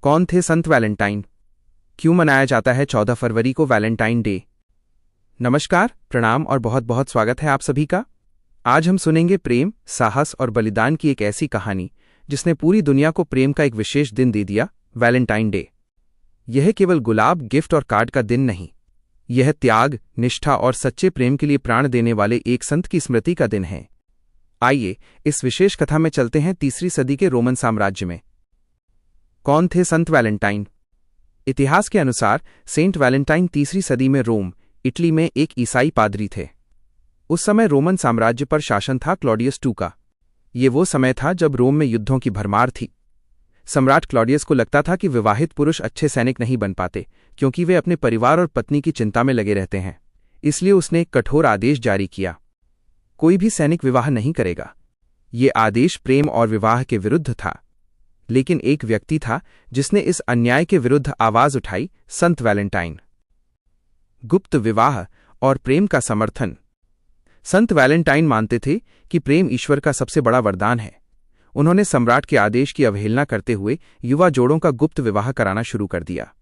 कौन थे संत वैलेंटाइन? क्यों मनाया जाता है 14 फरवरी को वैलेंटाइन डे? नमस्कार, प्रणाम और बहुत बहुत स्वागत है आप सभी का। आज हम सुनेंगे प्रेम, साहस और बलिदान की एक ऐसी कहानी जिसने पूरी दुनिया को प्रेम का एक विशेष दिन दे दिया, वैलेंटाइन डे। यह केवल गुलाब, गिफ्ट और कार्ड का दिन नहीं, यह त्याग, निष्ठा और सच्चे प्रेम के लिए प्राण देने वाले एक संत की स्मृति का दिन है। आइए इस विशेष कथा में चलते हैं 3री सदी के रोमन साम्राज्य में। कौन थे संत वैलेंटाइन? इतिहास के अनुसार सेंट वैलेंटाइन 3री सदी में रोम, इटली में एक ईसाई पादरी थे। उस समय रोमन साम्राज्य पर शासन था क्लॉडियस II का। ये वो समय था जब रोम में युद्धों की भरमार थी। सम्राट क्लॉडियस को लगता था कि विवाहित पुरुष अच्छे सैनिक नहीं बन पाते क्योंकि वे अपने परिवार और पत्नी की चिंता में लगे रहते हैं। इसलिए उसने एक कठोर आदेश जारी किया, कोई भी सैनिक विवाह नहीं करेगा। ये आदेश प्रेम और विवाह के विरुद्ध था, लेकिन एक व्यक्ति था जिसने इस अन्याय के विरुद्ध आवाज उठाई, संत वैलेंटाइन। गुप्त विवाह और प्रेम का समर्थन। संत वैलेंटाइन मानते थे कि प्रेम ईश्वर का सबसे बड़ा वरदान है। उन्होंने सम्राट के आदेश की अवहेलना करते हुए युवा जोड़ों का गुप्त विवाह कराना शुरू कर दिया।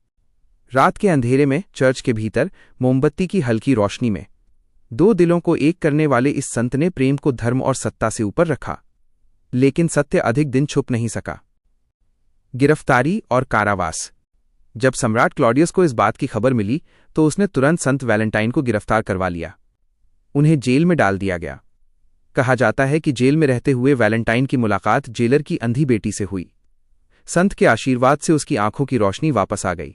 रात के अंधेरे में चर्च के भीतर मोमबत्ती की हल्की रोशनी में दो दिलों को एक करने वाले इस संत ने प्रेम को धर्म और सत्ता से ऊपर रखा। लेकिन सत्य अधिक दिन छुप नहीं सका। गिरफ्तारी और कारावास। जब सम्राट क्लॉडियस को इस बात की खबर मिली तो उसने तुरंत संत वैलेंटाइन को गिरफ्तार करवा लिया। उन्हें जेल में डाल दिया गया। कहा जाता है कि जेल में रहते हुए वैलेंटाइन की मुलाकात जेलर की अंधी बेटी से हुई। संत के आशीर्वाद से उसकी आंखों की रोशनी वापस आ गई।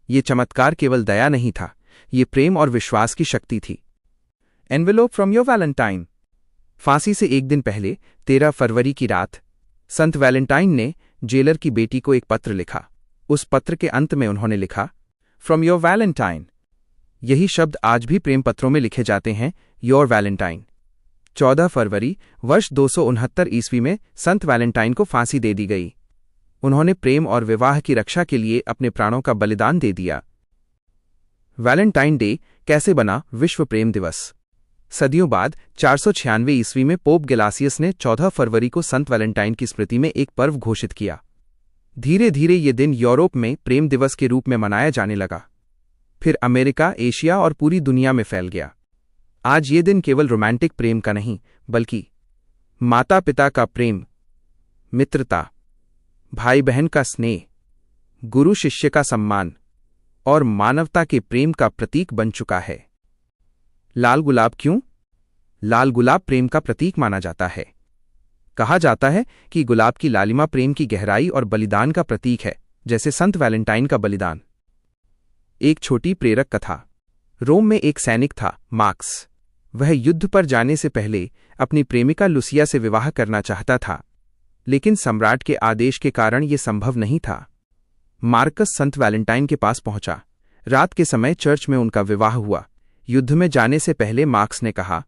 ये चमत्कार केवल दया नहीं था, ये प्रेम और विश्वास की शक्ति थी। Envelope from your Valentine. फांसी से एक दिन पहले 13 फरवरी की रात संत वैलेंटाइन ने जेलर की बेटी को एक पत्र लिखा। उस पत्र के अंत में उन्होंने लिखा, फ्रॉम योर वैलेंटाइन। यही शब्द आज भी प्रेम पत्रों में लिखे जाते हैं, योर वैलेंटाइन। 14 फरवरी वर्ष 269 ईस्वी में संत वैलेंटाइन को फांसी दे दी गई। उन्होंने प्रेम और विवाह की रक्षा के लिए अपने प्राणों का बलिदान दे दिया। वैलेंटाइन डे कैसे बना विश्व प्रेम दिवस? सदियों बाद 496 ईस्वी में पोप गेलासियस ने 14 फरवरी को संत वैलेंटाइन की स्मृति में एक पर्व घोषित किया। धीरे धीरे ये दिन यूरोप में प्रेम दिवस के रूप में मनाया जाने लगा। फिर अमेरिका, एशिया और पूरी दुनिया में फैल गया। आज ये दिन केवल रोमांटिक प्रेम का नहीं, बल्कि माता पिता का प्रेम, मित्रता, भाई बहन का स्नेह, गुरु शिष्य का सम्मान और मानवता के प्रेम का प्रतीक बन चुका है। लाल गुलाब क्यों? लाल गुलाब प्रेम का प्रतीक माना जाता है। कहा जाता है कि गुलाब की लालिमा प्रेम की गहराई और बलिदान का प्रतीक है, जैसे संत वैलेंटाइन का बलिदान। एक छोटी प्रेरक कथा। रोम में एक सैनिक था, मार्क्स। वह युद्ध पर जाने से पहले अपनी प्रेमिका लुसिया से विवाह करना चाहता था, लेकिन सम्राट के आदेश के कारण यह संभव नहीं था। मार्कस संत वैलेंटाइन के पास पहुंचा। रात के समय चर्च में उनका विवाह हुआ। युद्ध में जाने से पहले मार्क्स ने कहा,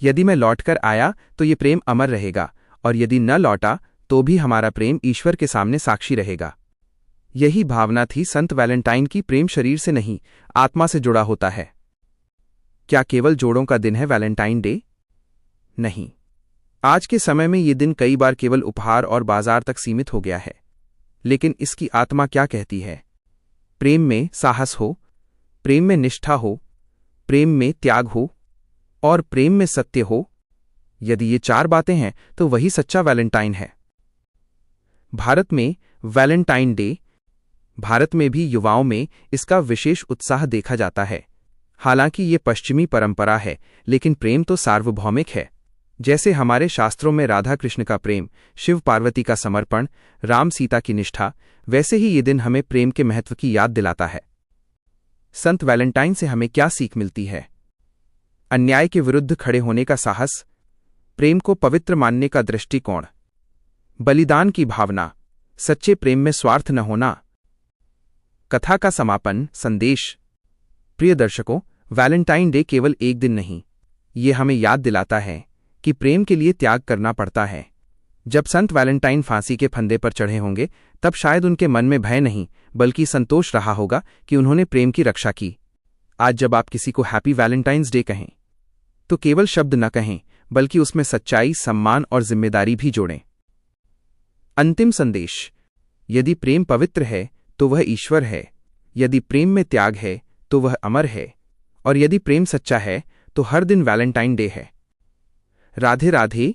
यदि मैं लौटकर आया तो ये प्रेम अमर रहेगा, और यदि न लौटा तो भी हमारा प्रेम ईश्वर के सामने साक्षी रहेगा। यही भावना थी संत वैलेंटाइन की। प्रेम शरीर से नहीं, आत्मा से जुड़ा होता है। क्या केवल जोड़ों का दिन है वैलेंटाइन डे? नहीं। आज के समय में ये दिन कई बार केवल उपहार और बाजार तक सीमित हो गया है। लेकिन इसकी आत्मा क्या कहती है? प्रेम में साहस हो, प्रेम में निष्ठा हो, प्रेम में त्याग हो और प्रेम में सत्य हो। यदि ये 4 बातें हैं तो वही सच्चा वैलेंटाइन है। भारत में वैलेंटाइन डे। भारत में भी युवाओं में इसका विशेष उत्साह देखा जाता है। हालांकि ये पश्चिमी परंपरा है, लेकिन प्रेम तो सार्वभौमिक है। जैसे हमारे शास्त्रों में राधा कृष्ण का प्रेम, शिव पार्वती का समर्पण, राम सीता की निष्ठा, वैसे ही ये दिन हमें प्रेम के महत्व की याद दिलाता है। संत वैलेंटाइन से हमें क्या सीख मिलती है? अन्याय के विरुद्ध खड़े होने का साहस, प्रेम को पवित्र मानने का दृष्टिकोण, बलिदान की भावना, सच्चे प्रेम में स्वार्थ न होना। कथा का समापन संदेश। प्रिय दर्शकों, वैलेंटाइन डे केवल एक दिन नहीं, ये हमें याद दिलाता है कि प्रेम के लिए त्याग करना पड़ता है। जब संत वैलेंटाइन फांसी के फंदे पर चढ़े होंगे, तब शायद उनके मन में भय नहीं, बल्कि संतोष रहा होगा कि उन्होंने प्रेम की रक्षा की। आज जब आप किसी को हैप्पी वैलेंटाइंस डे कहें, तो केवल शब्द न कहें, बल्कि उसमें सच्चाई, सम्मान और जिम्मेदारी भी जोड़ें। अंतिम संदेश। यदि प्रेम पवित्र है तो वह ईश्वर है, यदि प्रेम में त्याग है तो वह अमर है, और यदि प्रेम सच्चा है तो हर दिन वैलेंटाइन डे है। राधे राधे।